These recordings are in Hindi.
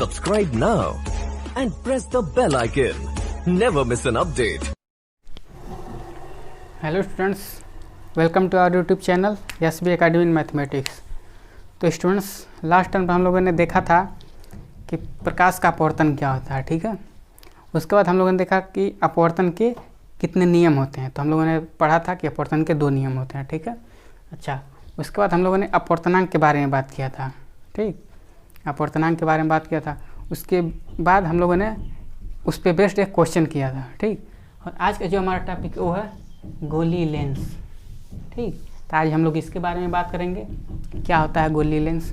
Subscribe now and press the bell icon. Never miss an update. Hello students, welcome to our YouTube channel SB academy in mathematics. तो स्टूडेंट्स, लास्ट टाइम हम लोगों ने देखा था कि प्रकाश का अपवर्तन क्या होता है, ठीक है। उसके बाद हम लोगों ने देखा कि अपवर्तन के कितने नियम होते हैं। तो हम लोगों ने पढ़ा था कि अपवर्तन के 2 नियम होते हैं, ठीक है। अच्छा, उसके बाद हम लोगों ने अपवर्तनांक के बारे में बात किया था, ठीक। अपवर्तनांक के बारे में बात किया था। उसके बाद हम लोगों ने उस पर बेस्ड एक क्वेश्चन किया था, ठीक। और आज का जो हमारा टॉपिक वो है गोली लेंस, ठीक। तो आज हम लोग इसके बारे में बात करेंगे, क्या होता है गोली लेंस।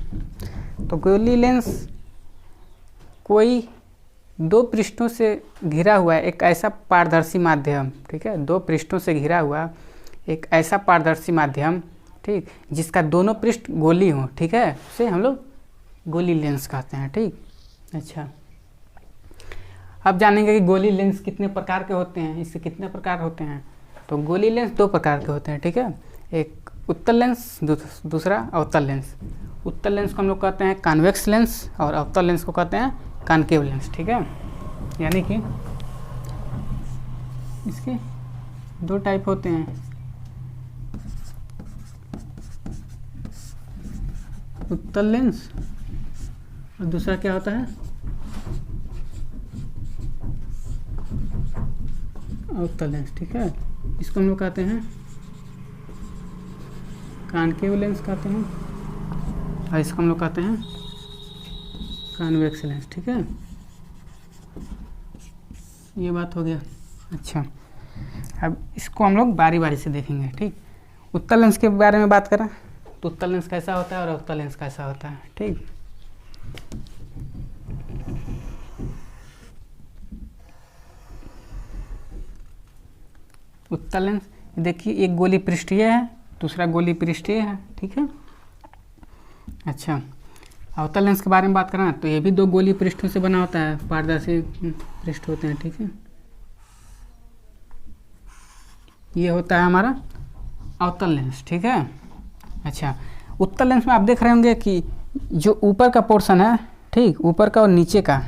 तो गोली लेंस कोई 2 पृष्ठों से घिरा हुआ एक ऐसा पारदर्शी माध्यम, ठीक है। 2 पृष्ठों से घिरा हुआ एक ऐसा पारदर्शी माध्यम, ठीक, जिसका दोनों पृष्ठ गोली हो, ठीक है, उसे हम लोग गोली लेंस कहते हैं, ठीक। अच्छा, अब जानेंगे कि गोली लेंस कितने प्रकार के होते हैं, इससे कितने प्रकार होते हैं। तो गोली लेंस 2 प्रकार के होते हैं, ठीक है। एक उत्तल लेंस, दूसरा अवतल लेंस। उत्तल लेंस को हम लोग कहते हैं कॉन्वेक्स लेंस और अवतल लेंस को कहते हैं कॉनकेव लेंस, ठीक है। यानी कि इसके 2 टाइप होते हैं, उत्तल लेंस और दूसरा क्या होता है अवतल लेंस, ठीक है। इसको हम लोग कहते हैं कॉनकेव लेंस कहते हैं और इसको हम लोग कहते हैं कॉन्वेक्स लेंस, ठीक है। ये बात हो गया। अच्छा, अब इसको हम लोग बारी बारी से देखेंगे, ठीक। उत्तल लेंस के बारे में बात करें तो उत्तल लेंस कैसा होता है और अवतल लेंस कैसा होता है, ठीक। उत्तल लेंस देखिए, एक गोली पृष्ठीय है, दूसरा गोली पृष्ठीय है, ठीक है। अच्छा, अवतल लेंस के बारे में बात करें तो ये भी 2 गोली पृष्ठों से बना होता है, पारदर्शी पृष्ठ होते हैं, ठीक है। ये होता है हमारा अवतल लेंस, ठीक है। अच्छा, उत्तल लेंस में आप देख रहे होंगे कि जो ऊपर का पोर्शन है, ठीक, ऊपर का और नीचे का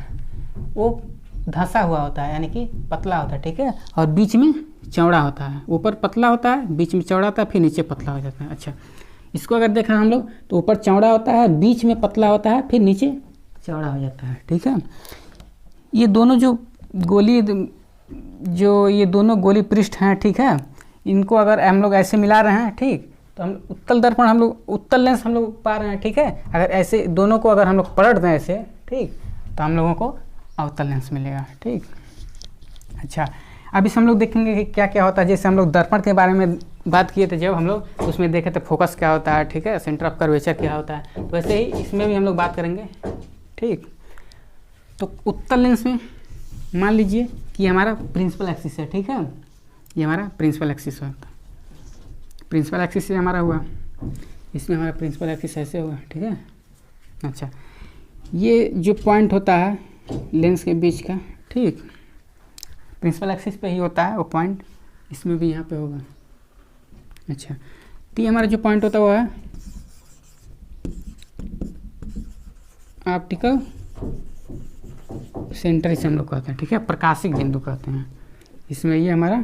वो धंसा हुआ होता है, यानी कि पतला होता है, ठीक है। और बीच में चौड़ा होता है, ऊपर पतला होता है, बीच में चौड़ा होता है, फिर नीचे पतला हो जाता है। अच्छा, इसको अगर देख रहे हैं हम लोग तो ऊपर चौड़ा होता है, बीच में पतला होता है, फिर नीचे चौड़ा हो जाता है, ठीक है। ये दोनों जो ये दोनों गोली पृष्ठ हैं, ठीक है, इनको अगर हम लोग ऐसे मिला रहे हैं, ठीक, तो हम उत्तल दर्पण हम लोग उत्तल लेंस हम लोग पा रहे हैं, ठीक है। अगर ऐसे दोनों को अगर हम लोग पलट दें ऐसे, ठीक, तो हम लोगों को अवतल लेंस मिलेगा, ठीक। अच्छा, अब इस हम लोग देखेंगे कि क्या क्या होता है। जैसे हम लोग दर्पण के बारे में बात किए थे, जब हम लोग उसमें देखे थे फोकस क्या होता है, ठीक है, सेंटर ऑफ कर्वेचर क्या होता है, तो वैसे ही इसमें भी हम लोग बात करेंगे, ठीक। तो उत्तल लेंस में मान लीजिए कि हमारा प्रिंसिपल एक्सिस है, ठीक है, ये हमारा प्रिंसिपल एक्सिस होता है। प्रिंसिपल एक्सिस से हमारा हुआ, इसमें हमारा प्रिंसिपल एक्सिस ऐसे हुआ, ठीक है। अच्छा, ये जो पॉइंट होता है लेंस के बीच का, ठीक, प्रिंसिपल एक्सिस पे ही होता है वो पॉइंट, इसमें भी यहाँ पे होगा। अच्छा, तो ये हमारा जो पॉइंट होता है वो है ऑप्टिकल सेंटर, इसे हम लोग कहते हैं, ठीक है, प्रकाशिक बिंदु कहते हैं। इसमें ये हमारा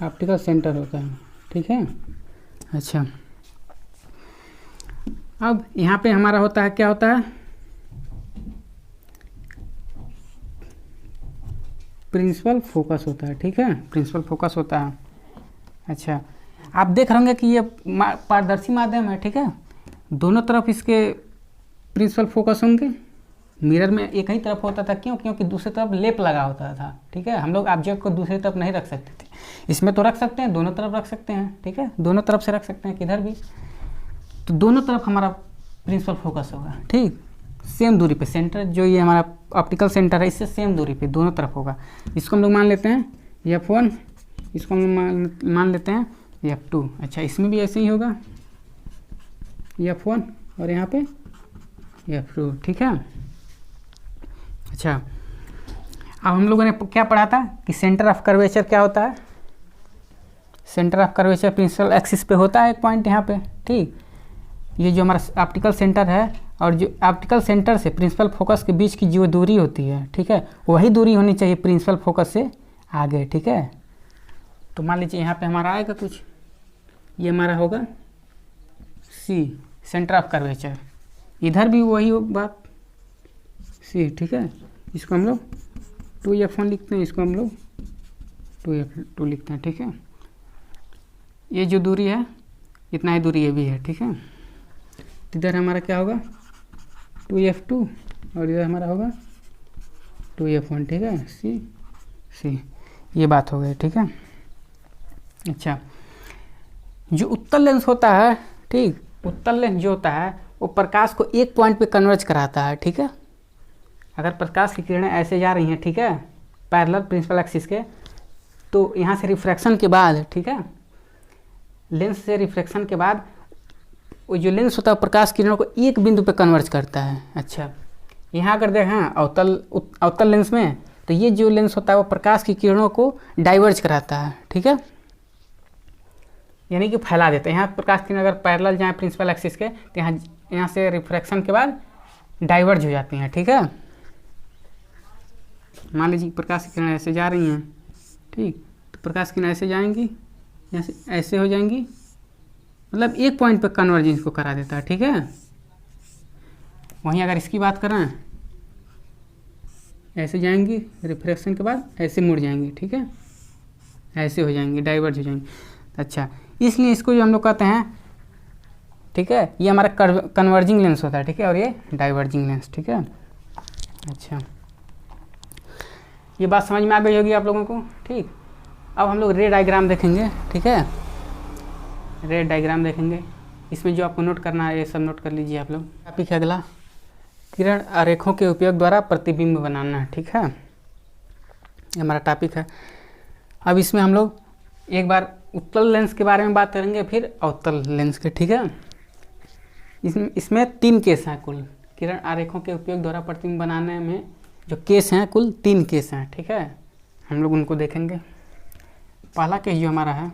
ऑप्टिकल सेंटर होता है, ठीक है। अच्छा, अब यहाँ पे हमारा होता है, क्या होता है प्रिंसिपल फोकस होता है, ठीक है, प्रिंसिपल फोकस होता है। अच्छा, आप देख रहे होंगे कि ये पारदर्शी माध्यम है, ठीक है, दोनों तरफ इसके प्रिंसिपल फोकस होंगे। मिरर में एक ही तरफ होता था, क्यों, क्योंकि दूसरी तरफ लेप लगा होता था, ठीक है। हम लोग ऑब्जेक्ट को दूसरी तरफ नहीं रख सकते थे, इसमें तो रख सकते हैं, दोनों तरफ रख सकते हैं, ठीक है, दोनों तरफ से रख सकते हैं, किधर भी। तो दोनों तरफ हमारा प्रिंसिपल फोकस होगा, ठीक, सेम दूरी पे। सेंटर जो ये हमारा ऑप्टिकल सेंटर है, इससे सेम दूरी पे दोनों तरफ होगा। इसको हम लोग मान लेते हैं F1, इसको हम लोग मान लेते हैं F2। अच्छा, इसमें भी ऐसे ही होगा F1 और यहाँ पे F2, ठीक है। अच्छा, अब हम लोगों ने क्या पढ़ा था कि सेंटर ऑफ कर्वेचर क्या होता है, centre of curvature principal axis पे होता है एक पॉइंट यहाँ पे, ठीक। ये जो हमारा ऑप्टिकल सेंटर है और जो ऑप्टिकल सेंटर से प्रिंसिपल फोकस के बीच की जो दूरी होती है, ठीक है, वही दूरी होनी चाहिए प्रिंसिपल फोकस से आगे, ठीक है। तो मान लीजिए यहाँ पे हमारा आएगा कुछ, ये हमारा होगा सी, सेंटर ऑफ कर्वेचर, इधर भी वही बात सी, ठीक है। इसको हम लोग 2f1 लिखते हैं, इसको हम लोग 2f2 लिखते हैं, ठीक है। ये जो दूरी है इतना ही दूरी ये भी है, ठीक है। इधर हमारा क्या होगा 2f2 और इधर हमारा होगा 2f1, ठीक है, सी, ये बात हो गई, ठीक है। अच्छा, जो उत्तल लेंस होता है, ठीक, उत्तल लेंस जो होता है वो प्रकाश को एक पॉइंट पे कन्वर्ज कराता है, ठीक है। अगर प्रकाश की किरणें ऐसे जा रही हैं, ठीक है, पैरेलल प्रिंसिपल एक्सिस के, तो यहाँ से रिफ्रैक्शन के बाद, ठीक है, लेंस से रिफ्रैक्शन के बाद वो जो लेंस होता है प्रकाश किरणों को एक बिंदु पे कन्वर्ज करता है। अच्छा, यहाँ अगर देखें अवतल लेंस में, तो ये जो लेंस होता है वो प्रकाश की किरणों को डाइवर्ज कराता है, ठीक है, यानी कि फैला देता है। यहाँ प्रकाश किरण अगर पैरेलल जाए प्रिंसिपल एक्सिस के, तो यहाँ से रिफ्रैक्शन के बाद डाइवर्ज हो जाती हैं, ठीक है। मान लीजिए प्रकाश की किरण ऐसे जा रही हैं, ठीक, तो प्रकाश की किरण ऐसे जाएंगी, यहाँ से ऐसे हो जाएंगी, मतलब एक पॉइंट पर कन्वर्जेंस को करा देता है, ठीक है। वहीं अगर इसकी बात करें, ऐसे जाएंगी, रिफ्रैक्शन के बाद ऐसे मुड़ जाएंगी, ठीक है, ऐसे हो जाएंगी, डाइवर्ज हो जाएंगी। अच्छा, इसलिए इसको जो हम लोग कहते हैं, ठीक है, ये हमारा कन्वर्जिंग लेंस होता है, ठीक है, और ये डाइवर्जिंग लेंस, ठीक है। अच्छा, ये बात समझ में आ गई होगी आप लोगों को, ठीक। अब हम लोग रे डायग्राम देखेंगे, ठीक है, रे डायग्राम देखेंगे। इसमें जो आपको नोट करना है ये सब नोट कर लीजिए आप लोग। टॉपिक है अगला, किरण आरेखों के उपयोग द्वारा प्रतिबिंब बनाना, ठीक है, ये हमारा टॉपिक है। अब इसमें हम लोग एक बार उत्तल लेंस के बारे में बात करेंगे, फिर अवतल लेंस के, ठीक है। इसमें 3 केस हैं कुल, किरण आरेखों के उपयोग द्वारा प्रतिबिंब बनाने में जो केस हैं कुल 3 केस हैं, ठीक है, हम लोग उनको देखेंगे। पहला केस जो हमारा है,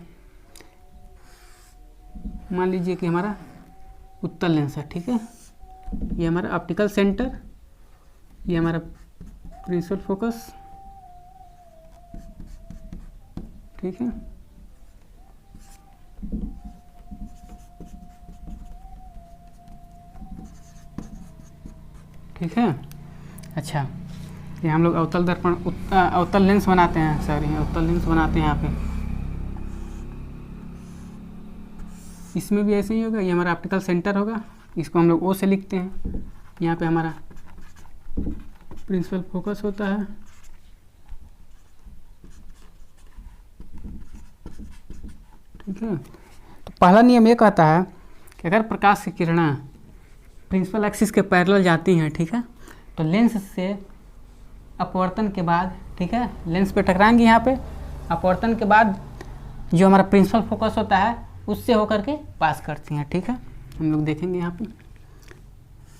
मान लीजिए कि हमारा उत्तल लेंस है, ठीक है, ये हमारा ऑप्टिकल सेंटर, ये हमारा प्रिंसिपल फोकस, ठीक है, ठीक है। अच्छा, ये हम लोग अवतल दर्पण अवतल लेंस बनाते हैं, सॉरी अवतल लेंस बनाते हैं यहाँ पे। इसमें भी ऐसे ही होगा, ये हमारा ऑप्टिकल सेंटर होगा, इसको हम लोग ओ से लिखते हैं। यहाँ पे हमारा प्रिंसिपल फोकस होता है, ठीक है। तो पहला नियम ये कहता है कि अगर प्रकाश की किरणें प्रिंसिपल एक्सिस के पैरेलल जाती हैं, ठीक है, तो लेंस से अपवर्तन के बाद, ठीक है, लेंस पे टकराएंगी, यहाँ पे अपवर्तन के बाद जो हमारा प्रिंसिपल फोकस होता है उससे होकर के पास करती हैं, ठीक है। हम लोग देखेंगे यहाँ पे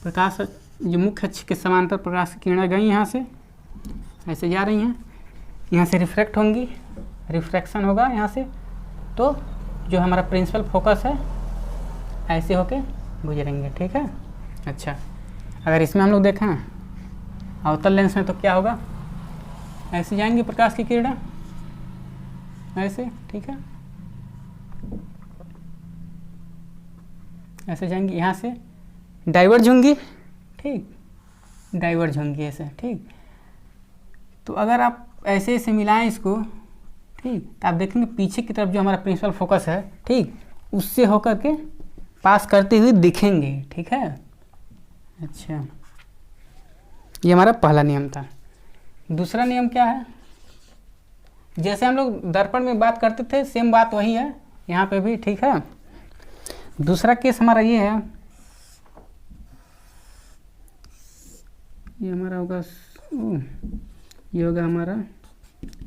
प्रकाश जो मुख्य अक्ष के समांतर प्रकाश की किरणें गई यहाँ से, ऐसे जा रही हैं, यहाँ से रिफ्रैक्ट होंगी, रिफ्रैक्शन होगा यहाँ से, तो जो हमारा प्रिंसिपल फोकस है ऐसे होके गुजरेंगे, ठीक है। अच्छा, अगर इसमें हम लोग देखें अवतल लेंस में, तो क्या होगा, ऐसे जाएंगे प्रकाश की किरणें ऐसे, ठीक है, ऐसे जाएंगी, यहाँ से डाइवर्ज होंगी, ठीक, डाइवर्ज होंगी ऐसे, ठीक। तो अगर आप ऐसे ऐसे मिलाएं इसको, ठीक, तो आप देखेंगे पीछे की तरफ जो हमारा प्रिंसिपल फोकस है, ठीक, उससे होकर के पास करते हुए दिखेंगे, ठीक है। अच्छा, ये हमारा पहला नियम था। दूसरा नियम क्या है, जैसे हम लोग दर्पण में बात करते थे सेम बात वही है यहाँ पे भी, ठीक है। दूसरा केस हमारा ये है, ये हमारा होगा ये होगा हमारा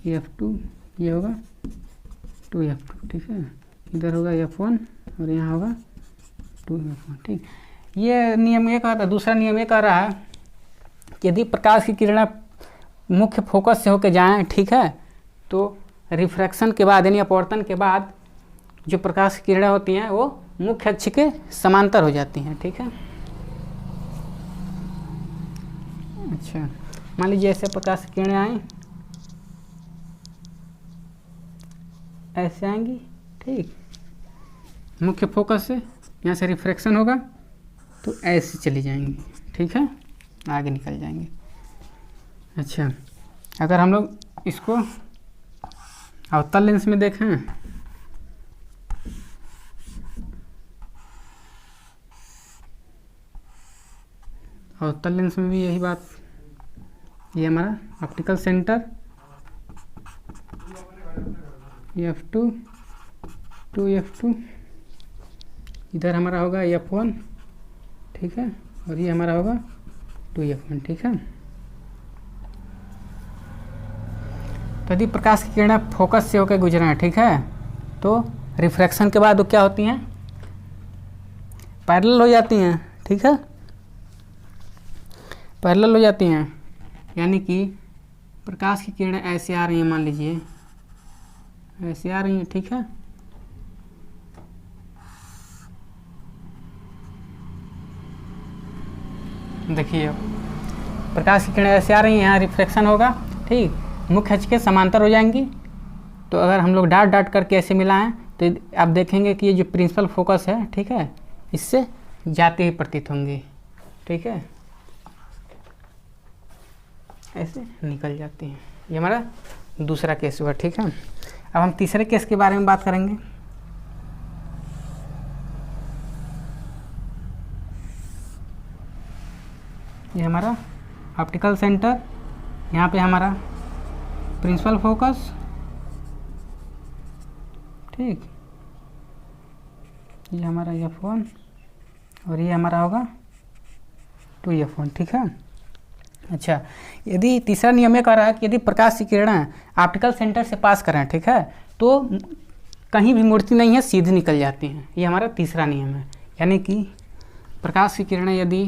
F2, ये होगा 2F2, ठीक है, इधर होगा F1 और यहाँ होगा 2F1, ठीक। ये नियम ये कह रहा है, दूसरा नियम ये कह रहा है कि यदि प्रकाश की किरणें मुख्य फोकस से होकर जाएं, ठीक है, तो रिफ्रैक्शन के बाद यानी अपवर्तन के बाद जो प्रकाश की किरणें होती हैं वो मुख्य अक्ष के समांतर हो जाती हैं, ठीक है। अच्छा, मान लीजिए ऐसे प्रकाश की किरणें आए, ऐसे आएंगी, ठीक। मुख्य फोकस से यहाँ से रिफ्रैक्शन होगा तो ऐसे चली जाएंगी, ठीक है, आगे निकल जाएंगे। अच्छा, अगर हम लोग इसको अवतल लेंस में देखें, अवतल लेंस में भी यही बात, ये हमारा optical centre F2 to F2, इधर हमारा होगा F1, ठीक है, और ये हमारा होगा 2F1, ठीक है। तो यदि प्रकाश की किरणें फोकस से होकर गुजरे हैं, ठीक है, तो रिफ्रैक्शन के बाद वो क्या होती हैं, पैरेलल हो जाती हैं, ठीक है, पैरेलल हो जाती हैं, यानी कि प्रकाश की किरणें ऐसे आ रही हैं, मान लीजिए ऐसे आ रही हैं, ठीक है, देखिए प्रकाश की किरणें ऐसे आ रही हैं, यहाँ रिफ्लेक्शन होगा, ठीक, मुख्य अक्ष के समांतर हो जाएंगी। तो अगर हम लोग डाट डाट करके ऐसे मिलाएं तो आप देखेंगे कि ये जो प्रिंसिपल फोकस है, ठीक है, इससे जाते ही प्रतीत होंगी, ठीक है, ऐसे निकल जाती हैं। ये हमारा दूसरा केस हुआ, ठीक है। अब हम तीसरे केस के बारे में बात करेंगे। ये हमारा ऑप्टिकल सेंटर, यहाँ पे हमारा प्रिंसिपल फोकस, ठीक, ये हमारा F1 और ये हमारा होगा 2F1, ठीक है। अच्छा, यदि तीसरा नियम ये कह रहा है कि यदि प्रकाश की किरणें ऑप्टिकल सेंटर से पास करें, ठीक है, तो कहीं भी मुड़ती नहीं है, सीधे निकल जाती हैं। ये हमारा तीसरा नियम है, यानी कि प्रकाश की किरणें यदि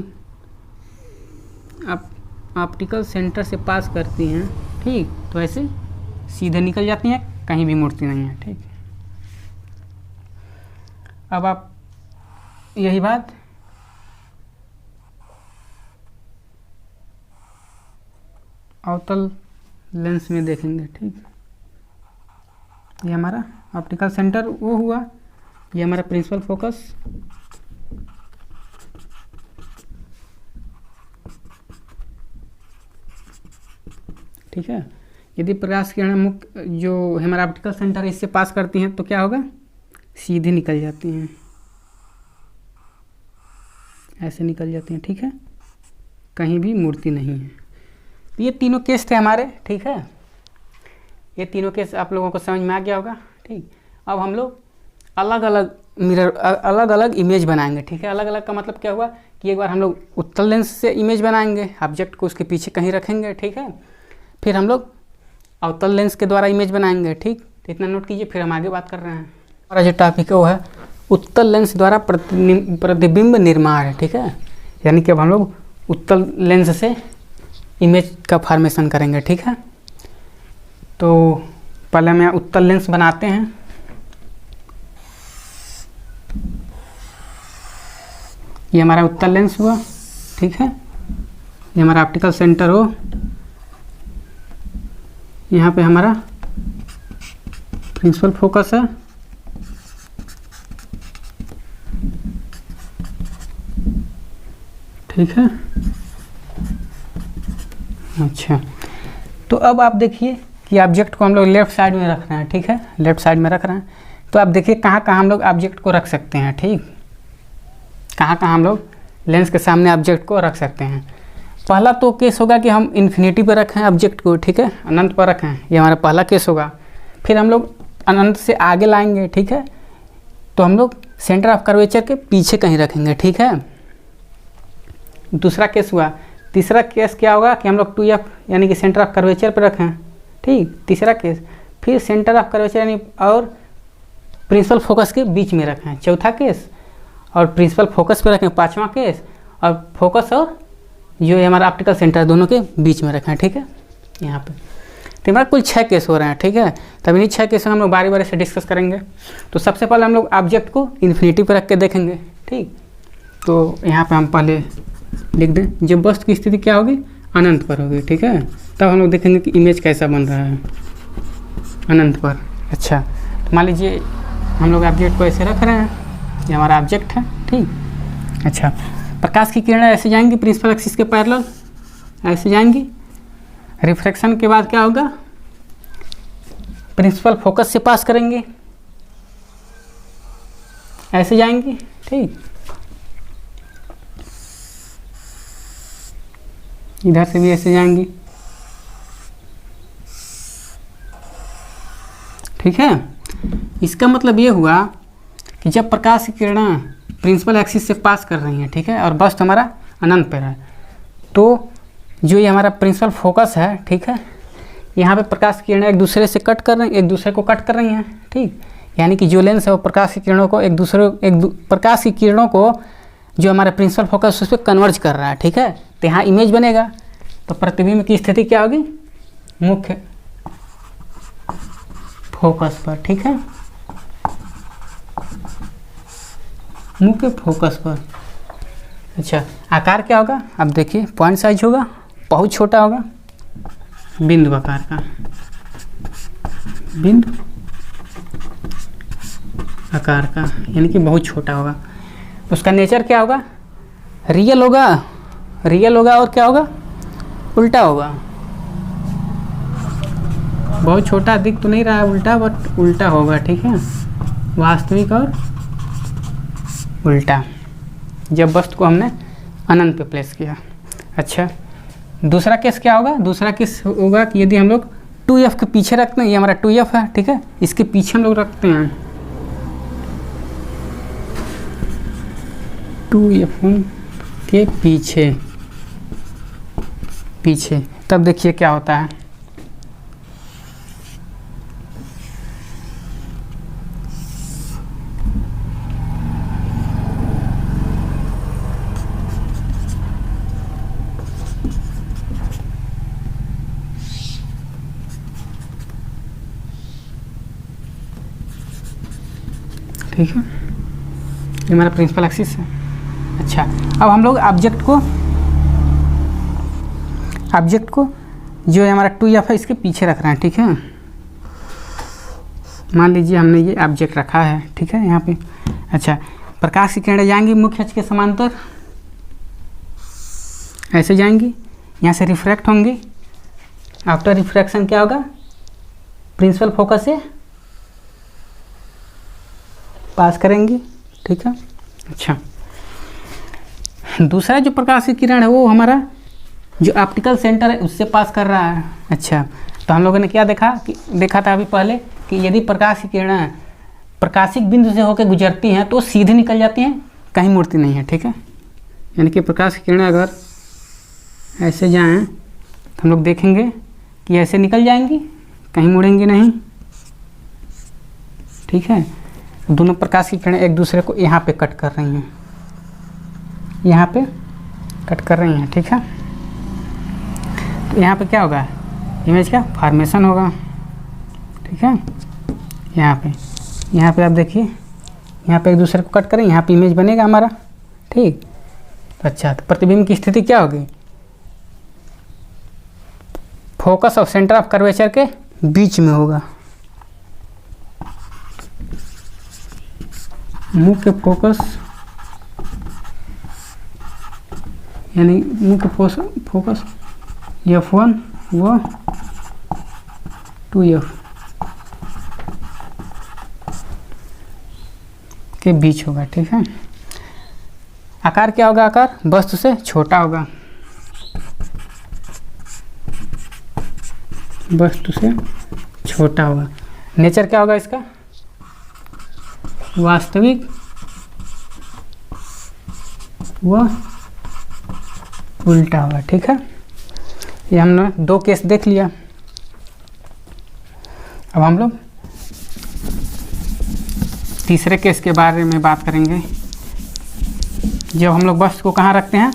आप ऑप्टिकल सेंटर से पास करती हैं, ठीक, तो ऐसे सीधे निकल जाती हैं, कहीं भी मुड़ती नहीं है, ठीक। अब आप यही बात अवतल लेंस में देखेंगे, ठीक। ये हमारा ऑप्टिकल सेंटर वो हुआ, ये हमारा प्रिंसिपल फोकस, ठीक है। यदि प्रकाश किरणें मुख्य जो हमारा ऑप्टिकल सेंटर इससे पास करती हैं तो क्या होगा, सीधे निकल जाती हैं, ऐसे निकल जाती हैं, ठीक है, कहीं भी मुड़ती नहीं है। तो ये तीनों केस थे हमारे, ठीक है, ये तीनों केस आप लोगों को समझ में आ गया होगा, ठीक। अब हम लोग अलग अलग मिरर, अलग अलग इमेज बनाएंगे, ठीक है। अलग अलग का मतलब क्या हुआ कि एक बार हम लोग उत्तल लेंस से इमेज बनाएंगे, ऑब्जेक्ट को उसके पीछे कहीं रखेंगे, ठीक है, फिर हम लोग अवतल लेंस के द्वारा इमेज बनाएंगे, ठीक। तो इतना नोट कीजिए, फिर हम आगे बात कर रहे हैं। हमारा जो टॉपिक है वो है उत्तल लेंस द्वारा प्रतिबिंब निर्माण, ठीक है, यानी कि अब हम लोग उत्तल लेंस से इमेज का फॉर्मेशन करेंगे, ठीक है। तो पहले हम यहाँ उत्तल लेंस बनाते हैं। ये हमारा उत्तल लेंस हुआ, ठीक है, ये हमारा ऑप्टिकल सेंटर हो, यहाँ पे हमारा प्रिंसिपल फोकस है, ठीक है। अच्छा, तो अब आप देखिए कि ऑब्जेक्ट को हम लोग लेफ्ट साइड में रख रहे हैं, ठीक है, लेफ्ट साइड में रख रहे हैं। तो आप देखिए कहाँ कहाँ हम लोग ऑब्जेक्ट को रख सकते हैं, ठीक, कहाँ कहाँ हम लोग लेंस के सामने ऑब्जेक्ट को रख सकते हैं। पहला तो केस होगा कि हम इन्फिनिटी पर रखें ऑब्जेक्ट को, ठीक है, अनंत पर रखें, ये हमारा पहला केस होगा। फिर हम लोग अनंत से आगे लाएंगे, ठीक है, तो हम लोग सेंटर ऑफ कर्वेचर के पीछे कहीं रखेंगे, ठीक है। दूसरा केस हुआ। तीसरा केस क्या होगा कि हम लोग 2F यानी कि सेंटर ऑफ कर्वेचर पर रखें, ठीक, तीसरा केस। फिर सेंटर ऑफ कर्वेचर यानी और प्रिंसिपल फोकस के बीच में रखें, चौथा केस, और प्रिंसिपल फोकस पे रखें, पांचवा केस, और फोकस और जो है हमारा ऑप्टिकल सेंटर दोनों के बीच में रखें, ठीक है, यहाँ पे। तो ठीक है, कुल 6 केस हो रहे हैं। ठीक है, तब इन्हीं 6 केस में हम लोग बारी बारी से डिस्कस करेंगे। तो सबसे पहले हम लोग ऑब्जेक्ट को इन्फिनिटी पर रख के देखेंगे। ठीक, तो यहाँ पे हम पहले लिख दें जब वस्तु की स्थिति क्या होगी, अनंत पर होगी। ठीक है, तब हम लोग देखेंगे कि इमेज कैसा बन रहा है अनंत पर। अच्छा, तो मान लीजिए हम लोग ऑब्जेक्ट को ऐसे रख रहे हैं, ये हमारा ऑब्जेक्ट है। ठीक, अच्छा, प्रकाश की किरणें ऐसे जाएंगी प्रिंसिपल एक्सिस के पैरेलल, ऐसे जाएंगी। रिफ्रैक्शन के बाद क्या होगा, प्रिंसिपल फोकस से पास करेंगे, ऐसे जाएंगी। ठीक, इधर से भी ऐसे जाएंगी। ठीक है, इसका मतलब ये हुआ कि जब प्रकाश की किरणें प्रिंसिपल एक्सिस से पास कर रही हैं, ठीक है, और वस्तु हमारा अनंत पर है, तो जो ये हमारा प्रिंसिपल फोकस है, ठीक है, यहाँ पे प्रकाश की किरणें एक दूसरे से कट कर रही, एक दूसरे को कट कर रही हैं। ठीक, यानी कि जो लेंस है वो प्रकाश की किरणों को प्रकाश की किरणों को जो हमारा प्रिंसिपल फोकस उस पर कन्वर्ज कर रहा है। ठीक है, तो यहाँ इमेज बनेगा। तो प्रतिबिंब की स्थिति क्या होगी, मुख्य फोकस पर। ठीक है, मुख्य फोकस पर। अच्छा, आकार क्या होगा, अब देखिए पॉइंट साइज होगा, बहुत छोटा होगा, बिंदु आकार का, बिंदु आकार का, यानी कि बहुत छोटा होगा। उसका नेचर क्या होगा, रियल होगा, रियल होगा, और क्या होगा, उल्टा होगा। बहुत छोटा दिख तो नहीं रहा है उल्टा, बट उल्टा होगा। ठीक है, वास्तविक और उल्टा, जब वस्तु को हमने अनंत पे प्लेस किया। अच्छा, दूसरा केस क्या होगा, दूसरा केस होगा कि यदि हम लोग 2f के पीछे रखते हैं, ये हमारा 2f है। ठीक है, इसके पीछे हम लोग रखते हैं 2f के पीछे, तब देखिए क्या होता है। ठीक है, ये हमारा प्रिंसिपल एक्सिस है। अच्छा, अब हम लोग ऑब्जेक्ट को जो है हमारा 2f है इसके पीछे रख रहे हैं। ठीक है, मान लीजिए हमने ये ऑब्जेक्ट रखा है। ठीक है, यहाँ पे अच्छा, प्रकाश की किरणें जाएंगी मुख्य अक्ष के समांतर, ऐसे जाएंगी, यहाँ से रिफ्रैक्ट होंगी। आफ्टर रिफ्रैक्शन क्या होगा, प्रिंसिपल फोकस से पास करेंगी। ठीक है, अच्छा, दूसरा जो प्रकाश की किरण है वो हमारा जो ऑप्टिकल सेंटर है उससे पास कर रहा है। अच्छा, तो हम लोगों ने क्या देखा था अभी पहले कि यदि प्रकाश की किरणें प्रकाशिक बिंदु से होकर गुजरती हैं तो सीधे निकल जाती हैं, कहीं मुड़ती नहीं है। ठीक है, यानी कि प्रकाश की किरणें अगर ऐसे जाएं तो हम लोग देखेंगे कि ऐसे निकल जाएंगी, कहीं मुड़ेंगी नहीं। ठीक है, दोनों प्रकाश की किरणें एक दूसरे को यहाँ पे कट कर रही हैं, यहाँ पे कट कर रही हैं। ठीक है, तो यहाँ पे क्या होगा, इमेज का फॉर्मेशन होगा। ठीक है, यहाँ पे आप देखिए, यहाँ पे एक दूसरे को कट करें, यहाँ पे इमेज बनेगा हमारा। ठीक, अच्छा, तो प्रतिबिंब की स्थिति क्या होगी, फोकस और सेंटर ऑफ कर्वेचर के बीच में होगा। मुख्य फोकस यानी मुख्य फोकस F1 व 2F के बीच होगा। ठीक है, आकार क्या होगा, आकार वस्तु से छोटा होगा, वस्तु से छोटा होगा। नेचर क्या होगा इसका, वास्तविक व उल्टा होगा। ठीक है, ये हमने 2 केस देख लिया। अब हम लोग तीसरे केस के बारे में बात करेंगे, जब हम लोग वस्तु को कहाँ रखते हैं,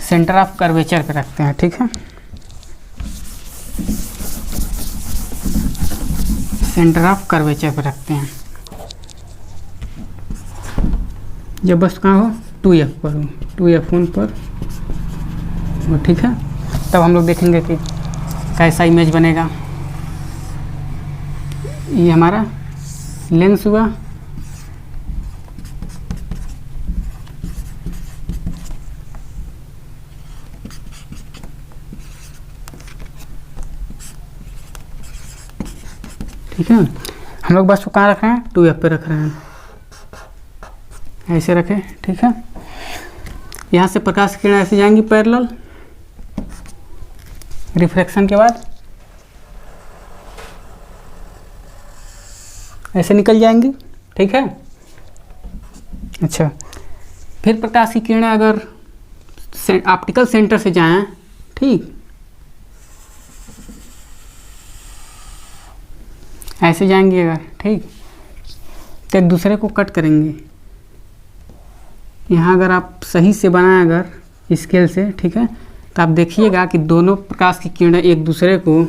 सेंटर ऑफ कर्वेचर पे रखते हैं। ठीक है, सेंटर ऑफ कर्वेचर पर रखते हैं। जब वस्तु कहाँ हो 2F पर हो, 2F1 पर हो, ठीक है। तब हम लोग देखेंगे कि कैसा इमेज बनेगा। ये हमारा लेंस हुआ, ठीक है। हम लोग बस को कहाँ रख रहे हैं 2F पे रख रहे हैं, ऐसे रखें, ठीक है। यहाँ से प्रकाश की किरण ऐसे जाएंगी पैरेलल, रिफ्रैक्शन के बाद ऐसे निकल जाएंगी, ठीक है। अच्छा, फिर प्रकाश की किरणें अगर ऑप्टिकल सेंटर से जाएं, ठीक, ऐसे जाएंगे अगर, ठीक, तो एक दूसरे को कट करेंगे। यहाँ अगर आप सही से बनाएं अगर स्केल से, ठीक है, तो आप देखिएगा कि दोनों प्रकाश की किरणें एक दूसरे को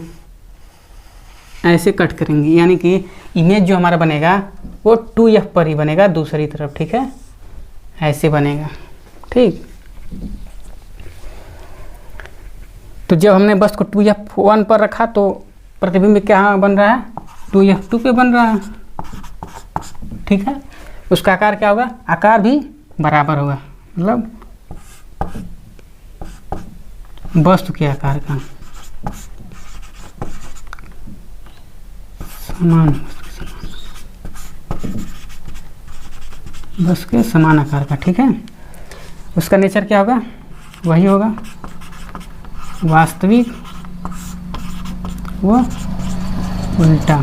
ऐसे कट करेंगी, यानी कि इमेज जो हमारा बनेगा वो 2F पर ही बनेगा दूसरी तरफ, ठीक है, ऐसे बनेगा, ठीक। तो जब हमने बस को 2F1 पर रखा तो प्रतिबिंब क्या बन रहा है 2F2 पे बन रहा है, ठीक है। उसका आकार क्या होगा, आकार भी बराबर होगा, मतलब वस्तु के आकार का समान, बस के समान आकार का, ठीक है। उसका नेचर क्या होगा, वही होगा वास्तविक व उल्टा।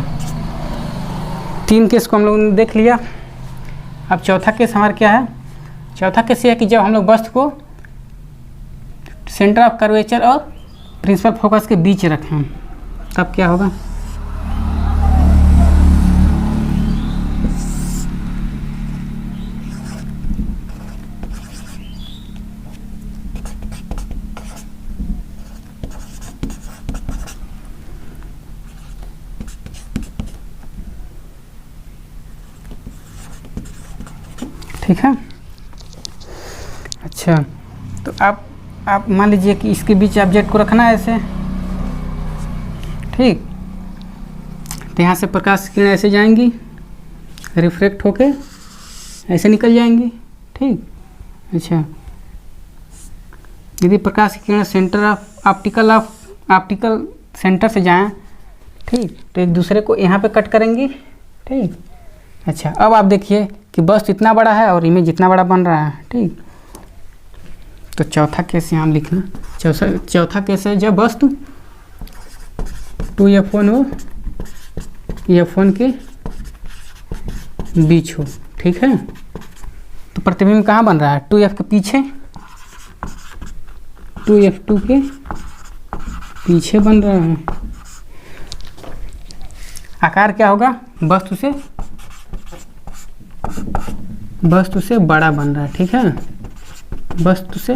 3 केस को हम लोगों ने देख लिया। अब चौथा केस हमारा क्या है, चौथा केस ये है कि जब हम लोग वस्तु को सेंटर ऑफ कर्वेचर और प्रिंसिपल फोकस के बीच रखें, तब क्या होगा, ठीक है। अच्छा, तो आप मान लीजिए कि इसके बीच ऑब्जेक्ट को रखना है ऐसे, ठीक। तो यहाँ से प्रकाश की किरण ऐसे जाएंगी, रिफ्लेक्ट होके ऐसे निकल जाएंगी, ठीक। अच्छा, यदि प्रकाश की किरण सेंटर ऑफ ऑप्टिकल सेंटर से जाएं, ठीक, तो एक दूसरे को यहाँ पे कट करेंगी, ठीक। अच्छा, अब आप देखिए कि वस्तु इतना बड़ा है और इमेज इतना बड़ा बन रहा है, ठीक। तो चौथा केस यहाँ लिखना, चौथा केस है जब वस्तु 2F1 हो, F1 के बीच हो, ठीक है। तो प्रतिबिंब कहाँ बन रहा है 2F के पीछे, 2F2 के पीछे बन रहा है। आकार क्या होगा, वस्तु से बड़ा बन रहा है, ठीक है, वस्तु से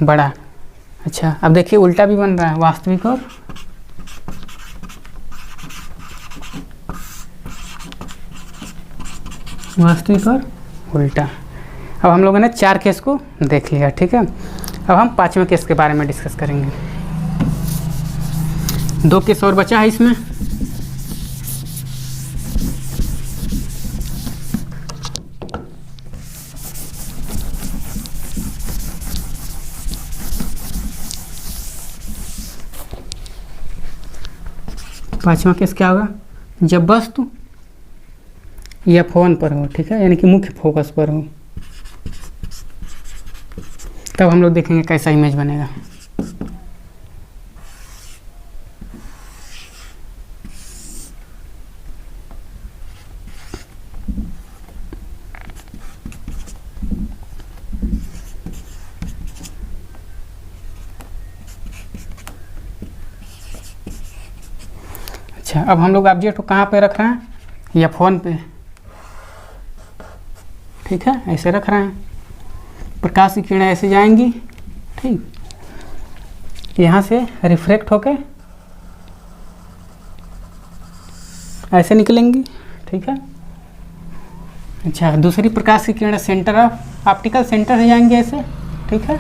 बड़ा। अच्छा, अब देखिए उल्टा भी बन रहा है, वास्तविक और उल्टा। अब हम लोगों ने 4 केस को देख लिया, ठीक है। अब हम 5वें केस के बारे में डिस्कस करेंगे। 2 केस और बचा है इसमें। पांचवा केस क्या होगा, जब वस्तु F1 पर हो, ठीक है, यानी कि मुख्य फोकस पर हो, तब हम लोग देखेंगे कैसा इमेज बनेगा। अच्छा, अब हम लोग ऑब्जेक्ट को कहाँ पे रख रहे हैं F1 पे, ठीक है, ऐसे रख रहे हैं। प्रकाश की किरणें ऐसे जाएंगी, ठीक, यहाँ से रिफ्लेक्ट होके ऐसे निकलेंगी, ठीक है। अच्छा, दूसरी प्रकाश की किरण सेंटर ऑफ ऑप्टिकल सेंटर से जाएंगे ऐसे, ठीक है,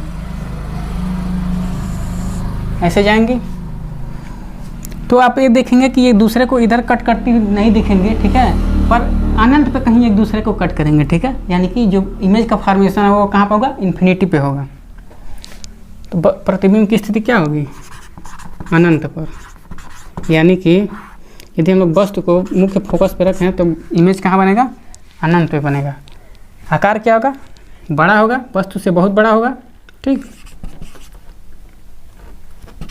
ऐसे जाएंगे। तो आप ये देखेंगे कि एक दूसरे को इधर कट करती नहीं दिखेंगे, ठीक है, पर अनंत पे कहीं एक दूसरे को कट करेंगे, ठीक है। यानी कि जो इमेज का फॉर्मेशन है वो कहाँ पे होगा, इन्फिनिटी पे होगा। तो प्रतिबिंब की स्थिति क्या होगी, अनंत पर। यानी कि यदि हम लोग वस्तु को मुख्य फोकस पे रखें तो इमेज कहाँ बनेगा, अनंत पे बनेगा। आकार क्या होगा, बड़ा होगा, वस्तु से बहुत बड़ा होगा, ठीक,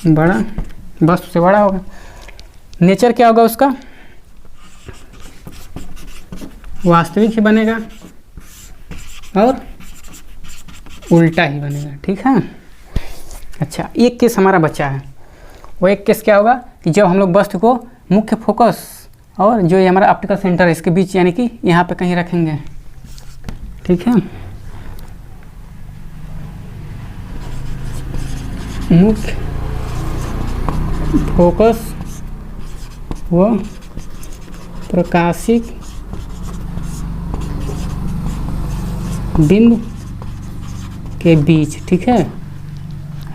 बड़ा, वस्तु से बड़ा होगा। नेचर क्या होगा उसका, वास्तविक ही बनेगा और उल्टा ही बनेगा, ठीक है। अच्छा, एक केस हमारा बचा है, वो एक केस क्या होगा कि जब हम लोग वस्तु को मुख्य फोकस और जो ये हमारा ऑप्टिकल सेंटर है इसके बीच यानी कि यहाँ पे कहीं रखेंगे, ठीक है। मुख्य फोकस व प्रकाशिक बिंदु के बीच, ठीक है।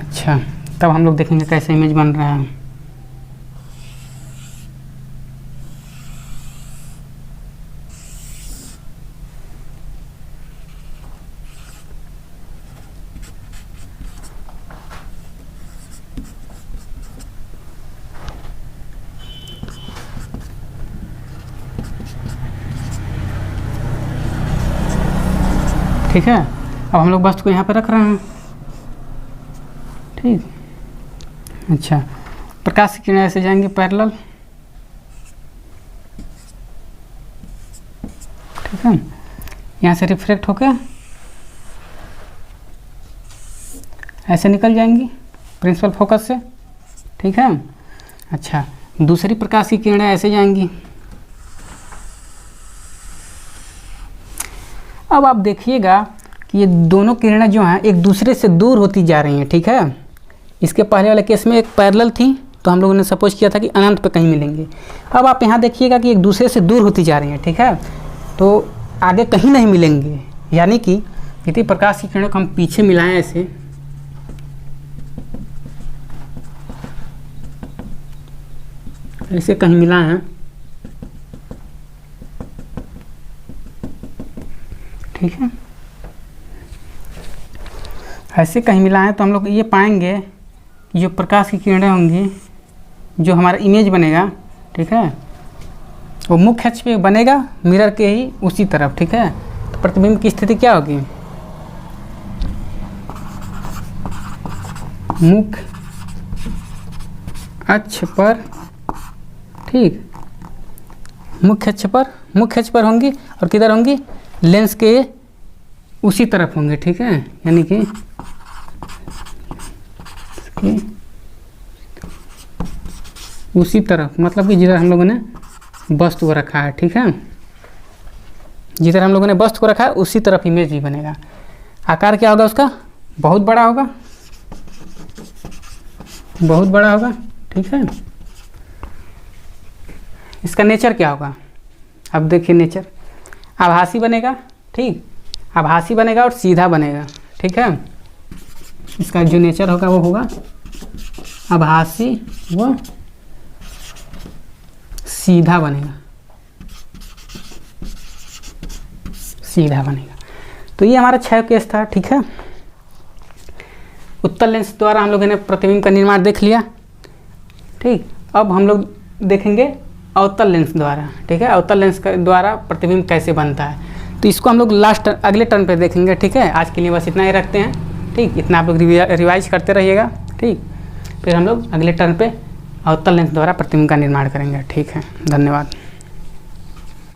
अच्छा, तब हम लोग देखेंगे कैसे इमेज बन रहा है। ठीक है, अब हम लोग वस्तु को यहाँ पे रख रहे हैं, ठीक। अच्छा, प्रकाश की किरणें ऐसे जाएंगे पैरेलल, ठीक है, यहाँ से रिफ्लेक्ट होके ऐसे निकल जाएंगी प्रिंसिपल फोकस से, ठीक है। अच्छा, दूसरी प्रकाश की किरणें ऐसे जाएंगी। अब आप देखिएगा कि ये दोनों किरणें जो हैं एक दूसरे से दूर होती जा रही हैं, ठीक है। इसके पहले वाले केस में एक पैरेलल थी तो हम लोगों ने सपोज किया था कि अनंत पे कहीं मिलेंगे। अब आप यहाँ देखिएगा कि एक दूसरे से दूर होती जा रही हैं, ठीक है, तो आगे कहीं नहीं मिलेंगे। यानी कि यदि प्रकाश की किरणों को हम पीछे मिलाएं ऐसे, ऐसे कहीं मिलाएं हैं, ठीक है, ऐसे कहीं मिलाएं तो हम लोग ये पाएंगे कि जो प्रकाश की किरणें होंगी, जो हमारा इमेज बनेगा, ठीक है, वो मुख्य अक्ष पे बनेगा मिरर के ही उसी तरफ, ठीक है। तो प्रतिबिंब की स्थिति क्या होगी, मुख्य अक्ष पर, ठीक, मुख्य अक्ष पर होंगी और किधर होंगी, लेंस के उसी तरफ होंगे, ठीक है। यानी कि उसी तरफ, मतलब कि जिधर हम लोगों ने वस्तु को रखा है, ठीक है, जिधर हम लोगों ने वस्तु को रखा है उसी तरफ इमेज भी बनेगा। आकार क्या होगा उसका, बहुत बड़ा होगा, बहुत बड़ा होगा, ठीक है। इसका नेचर क्या होगा, अब देखिए नेचर आभासी बनेगा, ठीक, आभासी बनेगा और सीधा बनेगा, ठीक है। इसका जो नेचर होगा वो होगा आभासी व सीधा बनेगा, सीधा बनेगा। तो ये हमारा 6 केस था, ठीक है। उत्तल लेंस द्वारा हम लोगों ने प्रतिबिंब का निर्माण देख लिया, ठीक। अब हम लोग देखेंगे अवतल लेंस द्वारा, ठीक है, अवतल लेंस के द्वारा प्रतिबिंब कैसे बनता है। तो इसको हम लोग अगले टर्न पे देखेंगे, ठीक है। आज के लिए बस इतना ही रखते हैं, ठीक। इतना आप लोग रिवाइज करते रहिएगा, ठीक। फिर हम लोग अगले टर्न पे अवतल लेंस द्वारा प्रतिबिंब का निर्माण करेंगे, ठीक है। धन्यवाद।